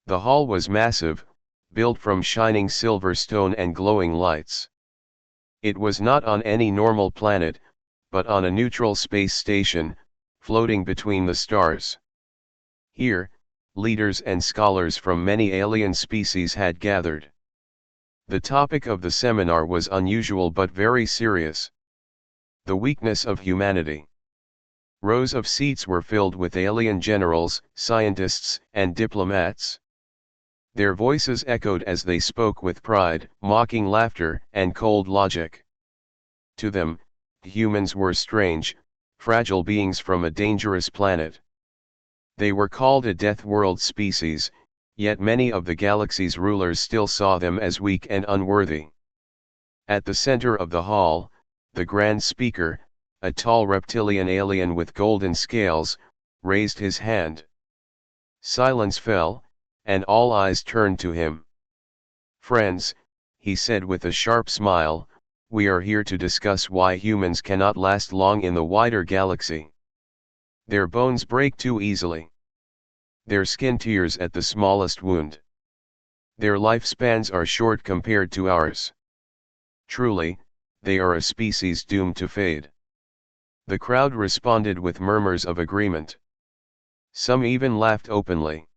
The hall was massive, built from shining silver stone and glowing lights. It was not on any normal planet, but on a neutral space station, floating between the stars. Here, leaders and scholars from many alien species had gathered. The topic of the seminar was unusual but very serious: the weakness of humanity. Rows of seats were filled with alien generals, scientists, and diplomats. Their voices echoed as they spoke with pride, mocking laughter, and cold logic. To them, humans were strange, fragile beings from a dangerous planet. They were called a death world species, yet many of the galaxy's rulers still saw them as weak and unworthy. At the center of the hall, the grand speaker, a tall reptilian alien with golden scales, raised his hand. Silence fell, and all eyes turned to him. "Friends," he said with a sharp smile, "we are here to discuss why humans cannot last long in the wider galaxy. Their bones break too easily. Their skin tears at the smallest wound. Their lifespans are short compared to ours. Truly, they are a species doomed to fade." The crowd responded with murmurs of agreement. Some even laughed openly.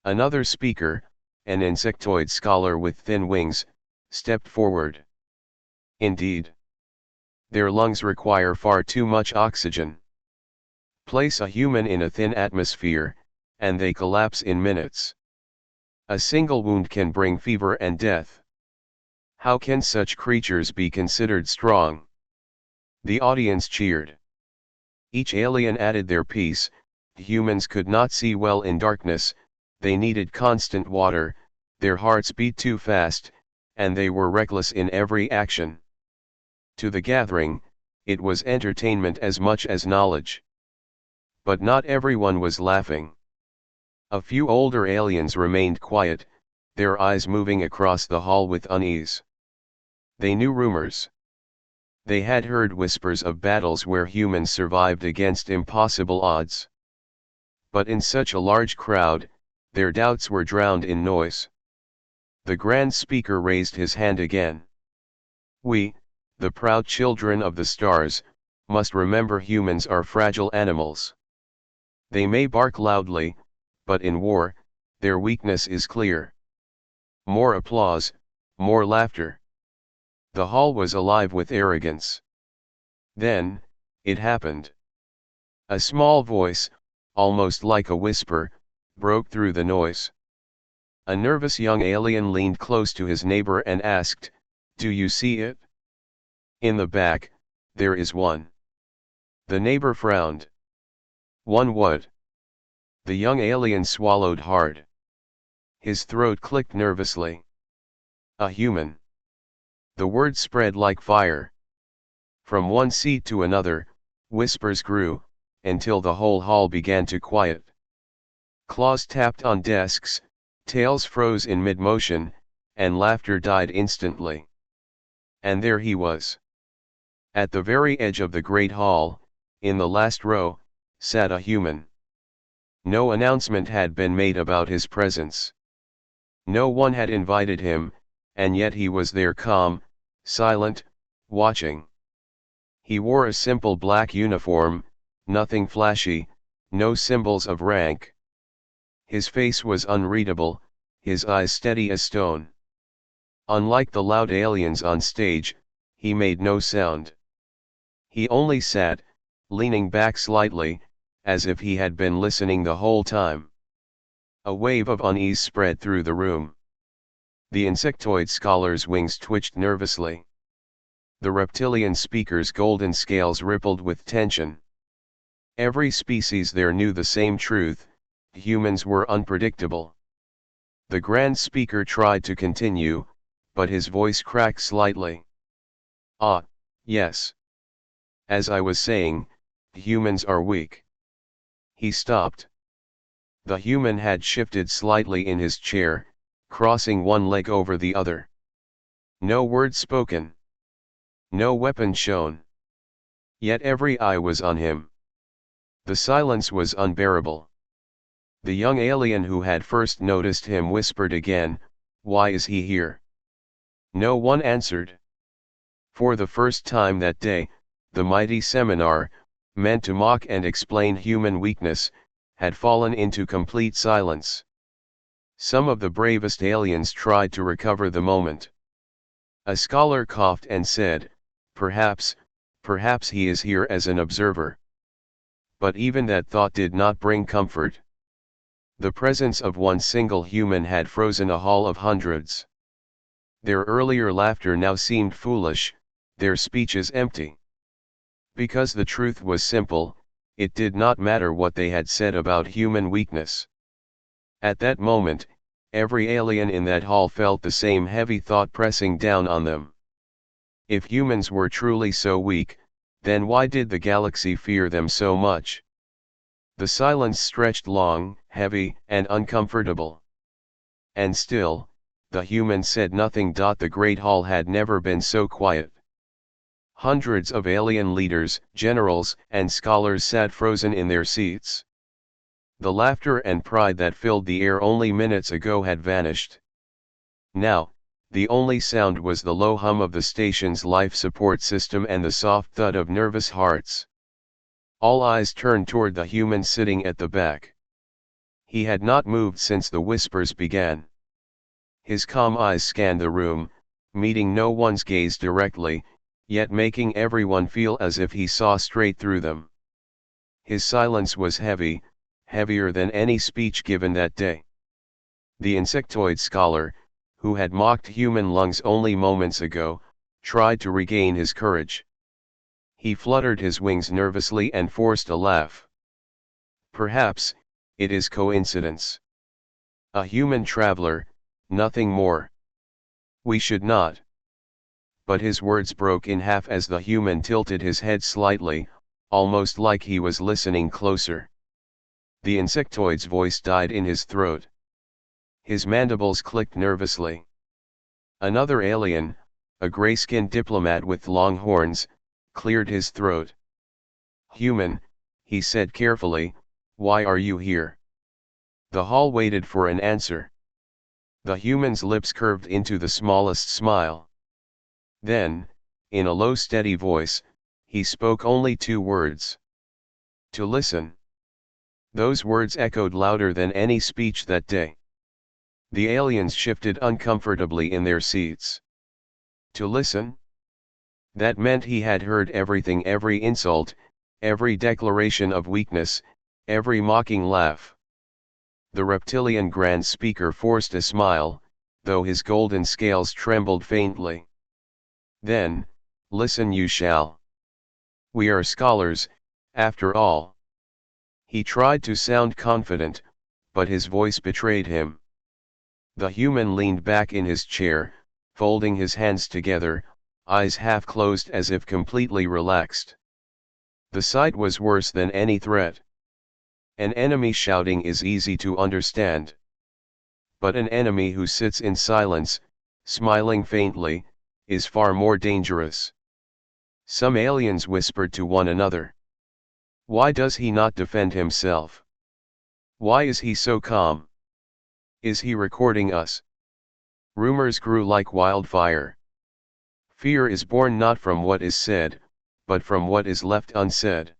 Another speaker, an insectoid scholar with thin wings, stepped forward. "Indeed. Their lungs require far too much oxygen. Place a human in a thin atmosphere, and they collapse in minutes. A single wound can bring fever and death. How can such creatures be considered strong?" The audience cheered. Each alien added their piece: humans could not see well in darkness, they needed constant water, their hearts beat too fast, and they were reckless in every action. To the gathering, it was entertainment as much as knowledge. But not everyone was laughing. A few older aliens remained quiet, their eyes moving across the hall with unease. They knew rumors. They had heard whispers of battles where humans survived against impossible odds. But in such a large crowd, their doubts were drowned in noise. The grand speaker raised his hand again. "We, the proud children of the stars, must remember humans are fragile animals. They may bark loudly, but in war, their weakness is clear." More applause, more laughter. The hall was alive with arrogance. Then, it happened. A small voice, almost like a whisper, broke through the noise. A nervous young alien leaned close to his neighbor and asked, "Do you see it? In the back, there is one." The neighbor frowned. "One what?" The young alien swallowed hard. His throat clicked nervously. "A human." The word spread like fire. From one seat to another, whispers grew, until the whole hall began to quiet. Claws tapped on desks, tails froze in mid-motion, and laughter died instantly. And there he was. At the very edge of the great hall, in the last row, sat a human. No announcement had been made about his presence. No one had invited him, and yet he was there, calm, silent, watching. He wore a simple black uniform, nothing flashy, no symbols of rank. His face was unreadable, his eyes steady as stone. Unlike the loud aliens on stage, he made no sound. He only sat, leaning back slightly, as if he had been listening the whole time. A wave of unease spread through the room. The insectoid scholar's wings twitched nervously. The reptilian speaker's golden scales rippled with tension. Every species there knew the same truth: humans were unpredictable. The grand speaker tried to continue, but his voice cracked slightly. "Ah, yes. As I was saying, humans are weak." He stopped. The human had shifted slightly in his chair, crossing one leg over the other. No word spoken. No weapon shown. Yet every eye was on him. The silence was unbearable. The young alien who had first noticed him whispered again, "Why is he here?" No one answered. For the first time that day, the mighty seminar, meant to mock and explain human weakness, had fallen into complete silence. Some of the bravest aliens tried to recover the moment. A scholar coughed and said, perhaps he is here as an observer." But even that thought did not bring comfort. The presence of one single human had frozen a hall of hundreds. Their earlier laughter now seemed foolish, their speeches empty. Because the truth was simple, it did not matter what they had said about human weakness. At that moment, every alien in that hall felt the same heavy thought pressing down on them. If humans were truly so weak, then why did the galaxy fear them so much? The silence stretched long, heavy, and uncomfortable. And still, the humans said nothing. The great hall had never been so quiet. Hundreds of alien leaders, generals, and scholars sat frozen in their seats. The laughter and pride that filled the air only minutes ago had vanished. Now, the only sound was the low hum of the station's life support system and the soft thud of nervous hearts. All eyes turned toward the human sitting at the back. He had not moved since the whispers began. His calm eyes scanned the room, meeting no one's gaze directly, yet making everyone feel as if he saw straight through them. His silence was heavy, heavier than any speech given that day. The insectoid scholar, who had mocked human lungs only moments ago, tried to regain his courage. He fluttered his wings nervously and forced a laugh. Perhaps, it is coincidence. A human traveler, nothing more. We should not. But his words broke in half as the human tilted his head slightly, almost like he was listening closer. The insectoid's voice died in his throat. His mandibles clicked nervously. Another alien, a gray-skinned diplomat with long horns, cleared his throat. "Human," he said carefully, "why are you here?" The hall waited for an answer. The human's lips curved into the smallest smile. Then, in a low steady voice, he spoke only two words. "To listen." Those words echoed louder than any speech that day. The aliens shifted uncomfortably in their seats. To listen? That meant he had heard everything, every insult, every declaration of weakness, every mocking laugh. The reptilian grand speaker forced a smile, though his golden scales trembled faintly. "Then, listen you shall. We are scholars, after all." He tried to sound confident, but his voice betrayed him. The human leaned back in his chair, folding his hands together, eyes half closed as if completely relaxed. The sight was worse than any threat. An enemy shouting is easy to understand. But an enemy who sits in silence, smiling faintly, is far more dangerous. Some aliens whispered to one another. "Why does he not defend himself? Why is he so calm? Is he recording us?" Rumors grew like wildfire. Fear is born not from what is said, but from what is left unsaid.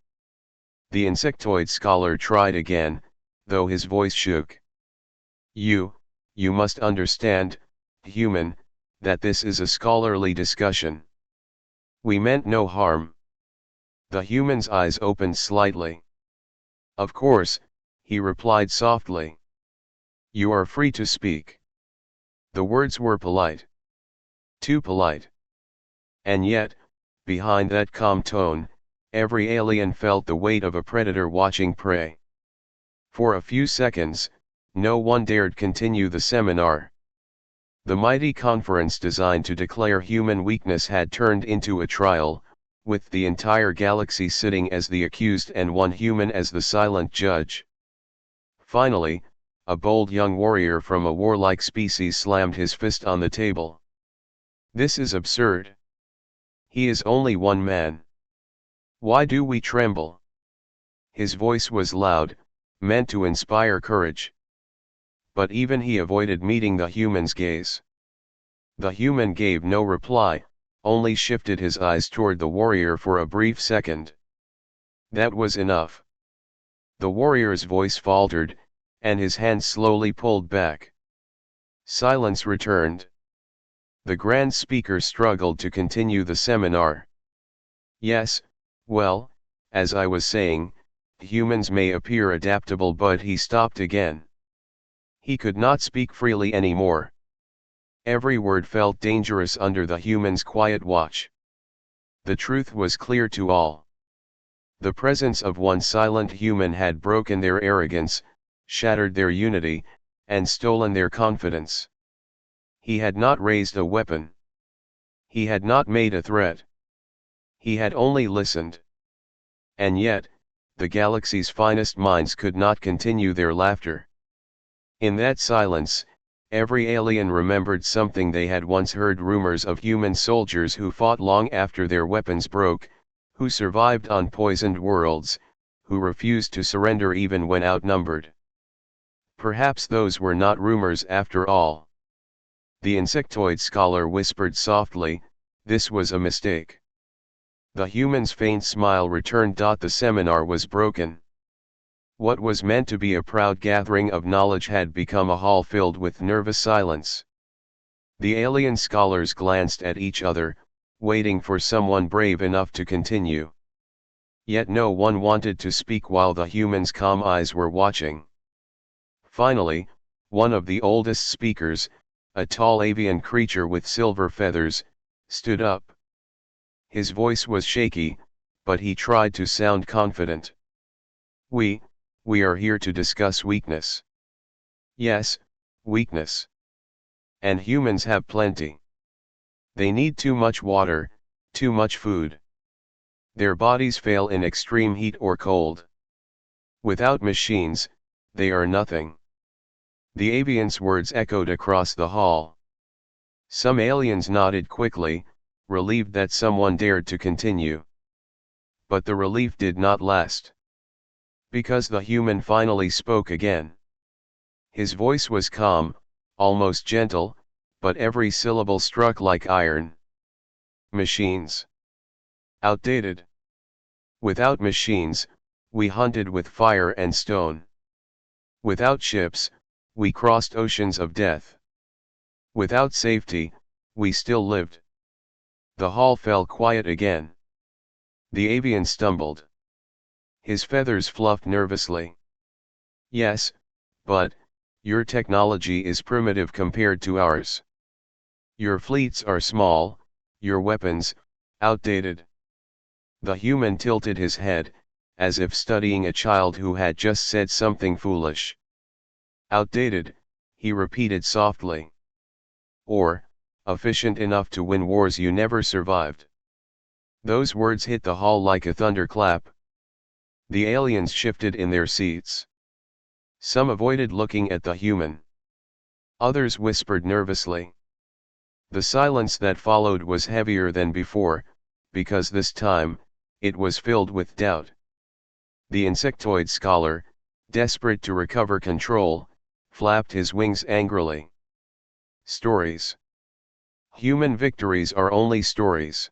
The insectoid scholar tried again, though his voice shook. You must understand, human, that this is a scholarly discussion. We meant no harm." The human's eyes opened slightly. "Of course," he replied softly. "You are free to speak." The words were polite. Too polite. And yet, behind that calm tone, every alien felt the weight of a predator watching prey. For a few seconds, no one dared continue the seminar. The mighty conference designed to declare human weakness had turned into a trial, with the entire galaxy sitting as the accused and one human as the silent judge. Finally, a bold young warrior from a warlike species slammed his fist on the table. "This is absurd. He is only one man. Why do we tremble?" His voice was loud, meant to inspire courage. But even he avoided meeting the human's gaze. The human gave no reply, only shifted his eyes toward the warrior for a brief second. That was enough. The warrior's voice faltered, and his hands slowly pulled back. Silence returned. The grand speaker struggled to continue the seminar. Yes, well, as I was saying, humans may appear adaptable, but he stopped again. He could not speak freely anymore. Every word felt dangerous under the human's quiet watch. The truth was clear to all. The presence of one silent human had broken their arrogance, shattered their unity, and stolen their confidence. He had not raised a weapon. He had not made a threat. He had only listened. And yet, the galaxy's finest minds could not continue their laughter. In that silence, every alien remembered something they had once heard: rumors of human soldiers who fought long after their weapons broke, who survived on poisoned worlds, who refused to surrender even when outnumbered. Perhaps those were not rumors after all. The insectoid scholar whispered softly, "This was a mistake." The human's faint smile returned. The seminar was broken. What was meant to be a proud gathering of knowledge had become a hall filled with nervous silence. The alien scholars glanced at each other, waiting for someone brave enough to continue. Yet no one wanted to speak while the human's calm eyes were watching. Finally, one of the oldest speakers, a tall avian creature with silver feathers, stood up. His voice was shaky, but he tried to sound confident. We are here to discuss weakness. Yes, weakness. And humans have plenty. They need too much water, too much food. Their bodies fail in extreme heat or cold. Without machines, they are nothing. The avian's words echoed across the hall. Some aliens nodded quickly, relieved that someone dared to continue. But the relief did not last. Because the human finally spoke again. His voice was calm, almost gentle, but every syllable struck like iron. Machines. Outdated. Without machines, we hunted with fire and stone. Without ships, we crossed oceans of death. Without safety, we still lived. The hall fell quiet again. The avian stumbled. His feathers fluffed nervously. Yes, but your technology is primitive compared to ours. Your fleets are small, your weapons, outdated. The human tilted his head, as if studying a child who had just said something foolish. Outdated, he repeated softly. Or, efficient enough to win wars you never survived. Those words hit the hall like a thunderclap. The aliens shifted in their seats. Some avoided looking at the human. Others whispered nervously. The silence that followed was heavier than before, because this time, it was filled with doubt. The insectoid scholar, desperate to recover control, flapped his wings angrily. Stories. Human victories are only stories.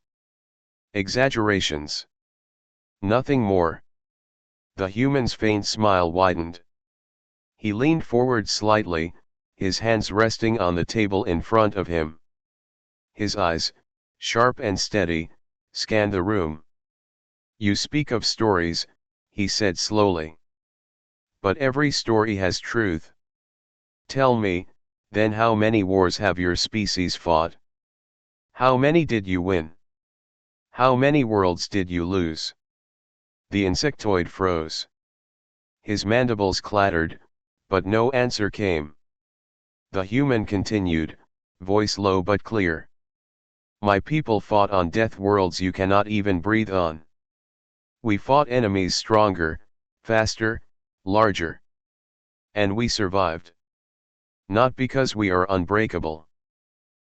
Exaggerations. Nothing more. The human's faint smile widened. He leaned forward slightly, his hands resting on the table in front of him. His eyes, sharp and steady, scanned the room. You speak of stories, he said slowly. But every story has truth. Tell me, then, how many wars have your species fought? How many did you win? How many worlds did you lose? The insectoid froze. His mandibles clattered, but no answer came. The human continued, voice low but clear. My people fought on death worlds you cannot even breathe on. We fought enemies stronger, faster, larger. And we survived. Not because we are unbreakable.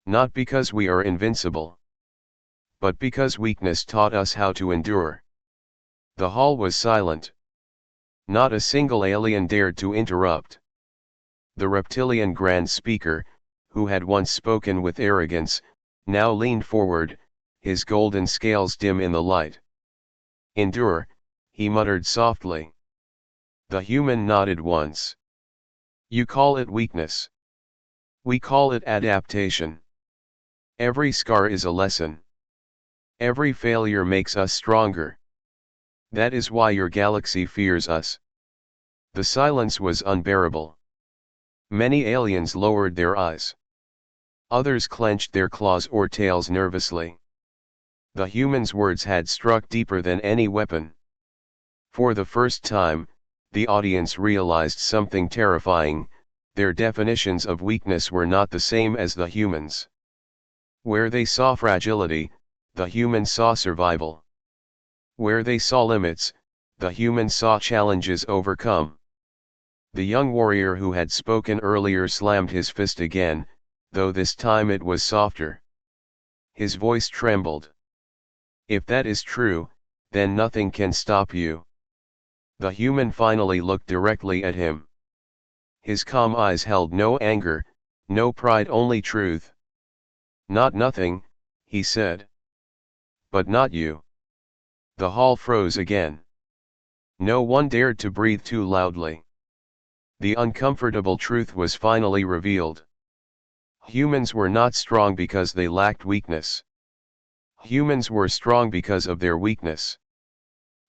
Not because we are invincible. But because weakness taught us how to endure. The hall was silent. Not a single alien dared to interrupt. The reptilian Grand Speaker, who had once spoken with arrogance, now leaned forward, his golden scales dim in the light. "Endure," he muttered softly. The human nodded once. "You call it weakness. We call it adaptation. Every scar is a lesson. Every failure makes us stronger. That is why your galaxy fears us." The silence was unbearable. Many aliens lowered their eyes. Others clenched their claws or tails nervously. The human's words had struck deeper than any weapon. For the first time, the audience realized something terrifying: their definitions of weakness were not the same as the humans'. Where they saw fragility, the humans saw survival. Where they saw limits, the humans saw challenges overcome. The young warrior who had spoken earlier slammed his fist again, though this time it was softer. His voice trembled. "If that is true, then nothing can stop you." The human finally looked directly at him. His calm eyes held no anger, no pride, only truth. "Not nothing," he said. "But not you." The hall froze again. No one dared to breathe too loudly. The uncomfortable truth was finally revealed. Humans were not strong because they lacked weakness. Humans were strong because of their weakness.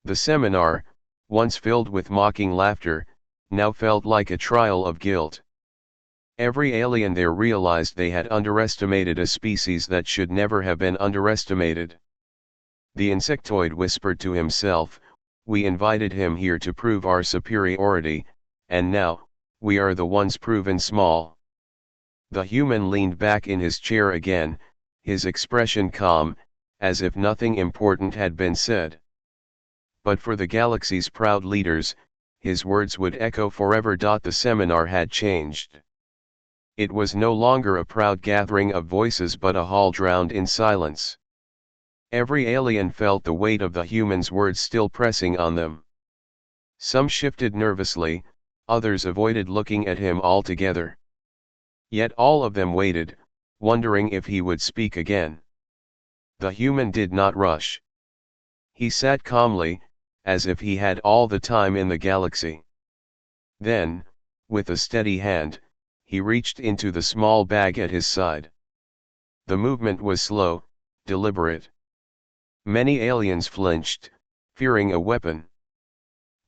The seminar, once filled with mocking laughter, now felt like a trial of guilt. Every alien there realized they had underestimated a species that should never have been underestimated. The insectoid whispered to himself, "We invited him here to prove our superiority, and now, we are the ones proven small." The human leaned back in his chair again, his expression calm, as if nothing important had been said. But for the galaxy's proud leaders, his words would echo forever. The seminar had changed. It was no longer a proud gathering of voices but a hall drowned in silence. Every alien felt the weight of the human's words still pressing on them. Some shifted nervously, others avoided looking at him altogether. Yet all of them waited, wondering if he would speak again. The human did not rush. He sat calmly, as if he had all the time in the galaxy. Then, with a steady hand, he reached into the small bag at his side. The movement was slow, deliberate. Many aliens flinched, fearing a weapon.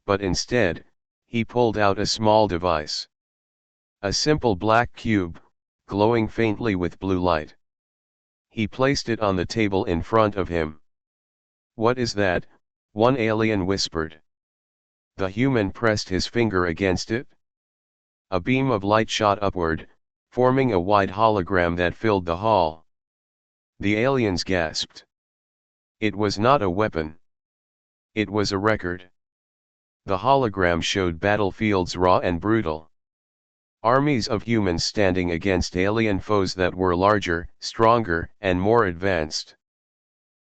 But instead, he pulled out a small device. A simple black cube, glowing faintly with blue light. He placed it on the table in front of him. "What is that?" one alien whispered. The human pressed his finger against it. A beam of light shot upward, forming a wide hologram that filled the hall. The aliens gasped. It was not a weapon. It was a record. The hologram showed battlefields raw and brutal. Armies of humans standing against alien foes that were larger, stronger, and more advanced.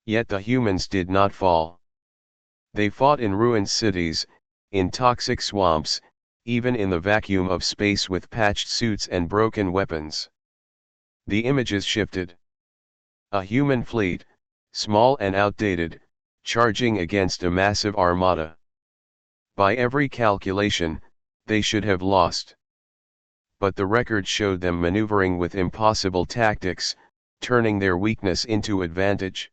Yet the humans did not fall. They fought in ruined cities, in toxic swamps, even in the vacuum of space with patched suits and broken weapons. The images shifted. A human fleet, small and outdated, charging against a massive armada. By every calculation, they should have lost. But the record showed them maneuvering with impossible tactics, turning their weakness into advantage.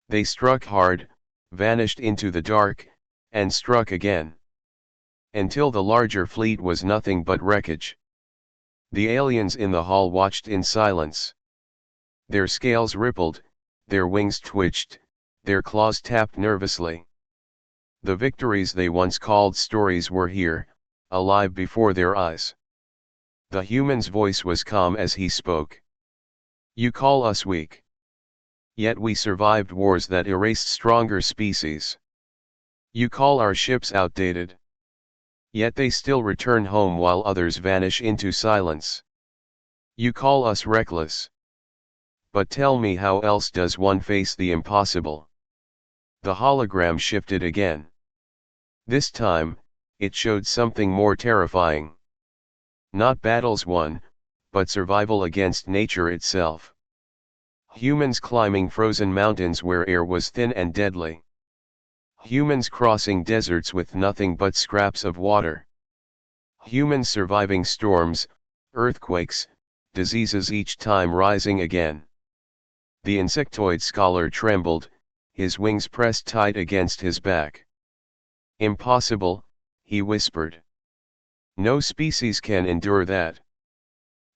They struck hard, vanished into the dark, and struck again. Until the larger fleet was nothing but wreckage. The aliens in the hall watched in silence. Their scales rippled, their wings twitched, their claws tapped nervously. The victories they once called stories were here, alive before their eyes. The human's voice was calm as he spoke. "You call us weak. Yet we survived wars that erased stronger species. You call our ships outdated. Yet they still return home while others vanish into silence. You call us reckless. But tell me, how else does one face the impossible?" The hologram shifted again. This time, it showed something more terrifying. Not battles won, but survival against nature itself. Humans climbing frozen mountains where air was thin and deadly. Humans crossing deserts with nothing but scraps of water. Humans surviving storms, earthquakes, diseases, each time rising again. The insectoid scholar trembled, his wings pressed tight against his back. "Impossible," he whispered. "No species can endure that."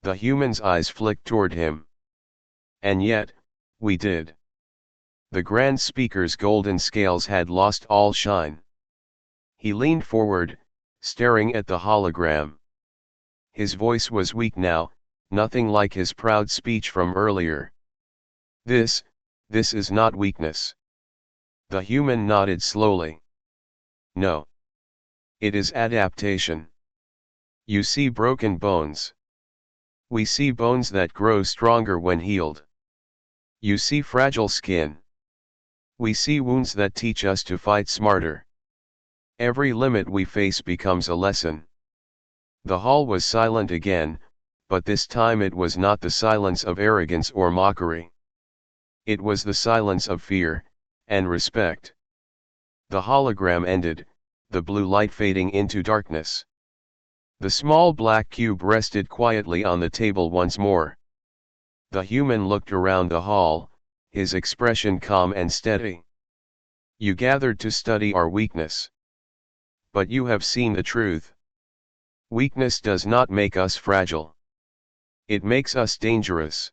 The human's eyes flicked toward him. "And yet, we did." The Grand Speaker's golden scales had lost all shine. He leaned forward, staring at the hologram. His voice was weak now, nothing like his proud speech from earlier. This is not weakness." The human nodded slowly. "No. It is adaptation. You see broken bones. We see bones that grow stronger when healed. You see fragile skin. We see wounds that teach us to fight smarter. Every limit we face becomes a lesson." The hall was silent again, but this time it was not the silence of arrogance or mockery. It was the silence of fear and respect. The hologram ended, the blue light fading into darkness. The small black cube rested quietly on the table once more. The human looked around the hall, his expression calm and steady. "You gathered to study our weakness. But you have seen the truth. Weakness does not make us fragile. It makes us dangerous."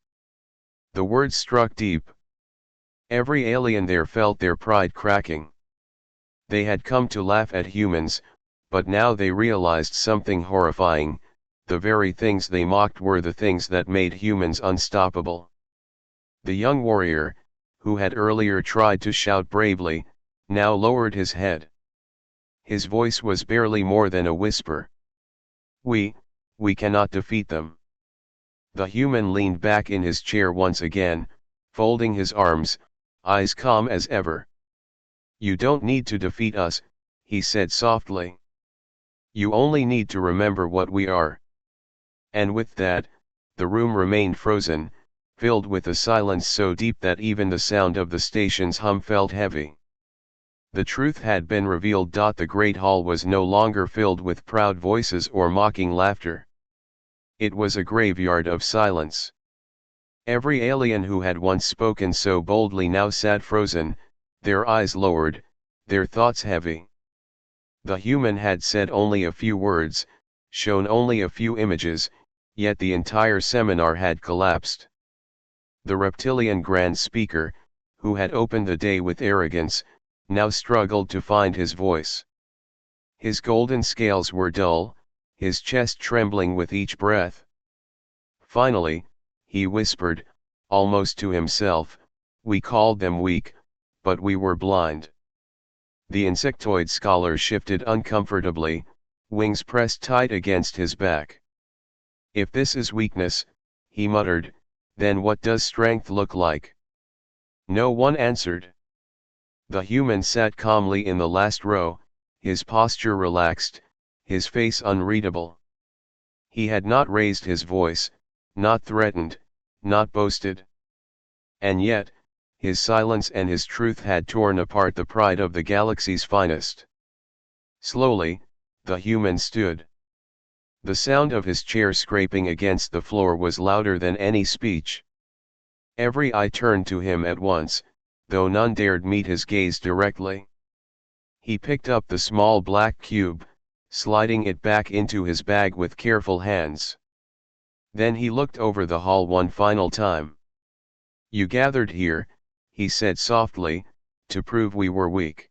The words struck deep. Every alien there felt their pride cracking. They had come to laugh at humans, but now they realized something horrifying: the very things they mocked were the things that made humans unstoppable. The young warrior, who had earlier tried to shout bravely, now lowered his head. His voice was barely more than a whisper. We cannot defeat them." The human leaned back in his chair once again, folding his arms, eyes calm as ever. "You don't need to defeat us," he said softly. "You only need to remember what we are." And with that, the room remained frozen, filled with a silence so deep that even the sound of the station's hum felt heavy. The truth had been revealed. The great hall was no longer filled with proud voices or mocking laughter. It was a graveyard of silence. Every alien who had once spoken so boldly now sat frozen, their eyes lowered, their thoughts heavy. The human had said only a few words, shown only a few images, yet the entire seminar had collapsed. The reptilian Grand Speaker, who had opened the day with arrogance, now struggled to find his voice. His golden scales were dull, his chest trembling with each breath. Finally, he whispered, almost to himself, "We called them weak, but we were blind." The insectoid scholar shifted uncomfortably, wings pressed tight against his back. "If this is weakness," he muttered, "then what does strength look like?" No one answered. The human sat calmly in the last row, his posture relaxed, his face unreadable. He had not raised his voice, not threatened, not boasted. And yet, his silence and his truth had torn apart the pride of the galaxy's finest. Slowly, the human stood. The sound of his chair scraping against the floor was louder than any speech. Every eye turned to him at once, though none dared meet his gaze directly. He picked up the small black cube, sliding it back into his bag with careful hands. Then he looked over the hall one final time. "You gathered here," he said softly, "to prove we were weak.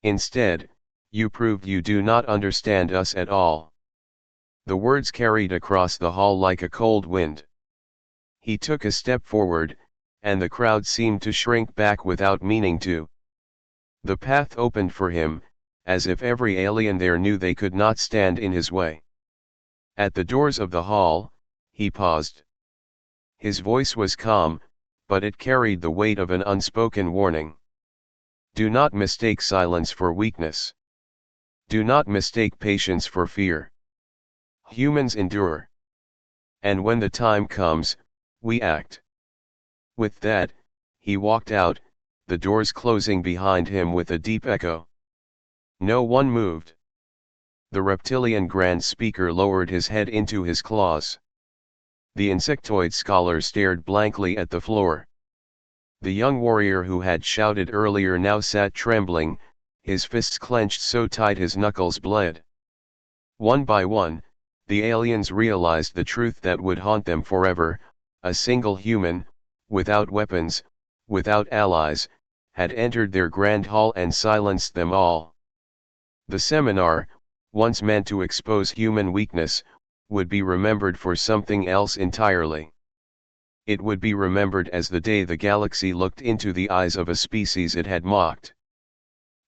Instead, you proved you do not understand us at all." The words carried across the hall like a cold wind. He took a step forward, and the crowd seemed to shrink back without meaning to. The path opened for him, as if every alien there knew they could not stand in his way. At the doors of the hall, he paused. His voice was calm, but it carried the weight of an unspoken warning. "Do not mistake silence for weakness. Do not mistake patience for fear. Humans endure. And when the time comes, we act. With that, he walked out, the doors closing behind him with a deep echo. No one moved. The reptilian Grand Speaker lowered his head into his claws. The insectoid scholar stared blankly at the floor. The young warrior who had shouted earlier now sat trembling, his fists clenched so tight his knuckles bled. One by one, the aliens realized the truth that would haunt them forever: a single human, without weapons, without allies, had entered their grand hall and silenced them all. The seminar, once meant to expose human weakness, would be remembered for something else entirely. It would be remembered as the day the galaxy looked into the eyes of a species it had mocked.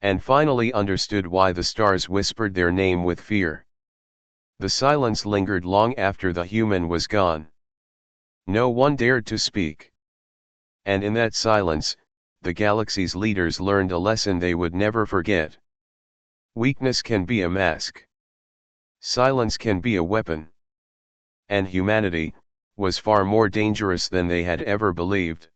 And finally understood why the stars whispered their name with fear. The silence lingered long after the human was gone. No one dared to speak. And in that silence, the galaxy's leaders learned a lesson they would never forget. Weakness can be a mask. Silence can be a weapon. And humanity was far more dangerous than they had ever believed.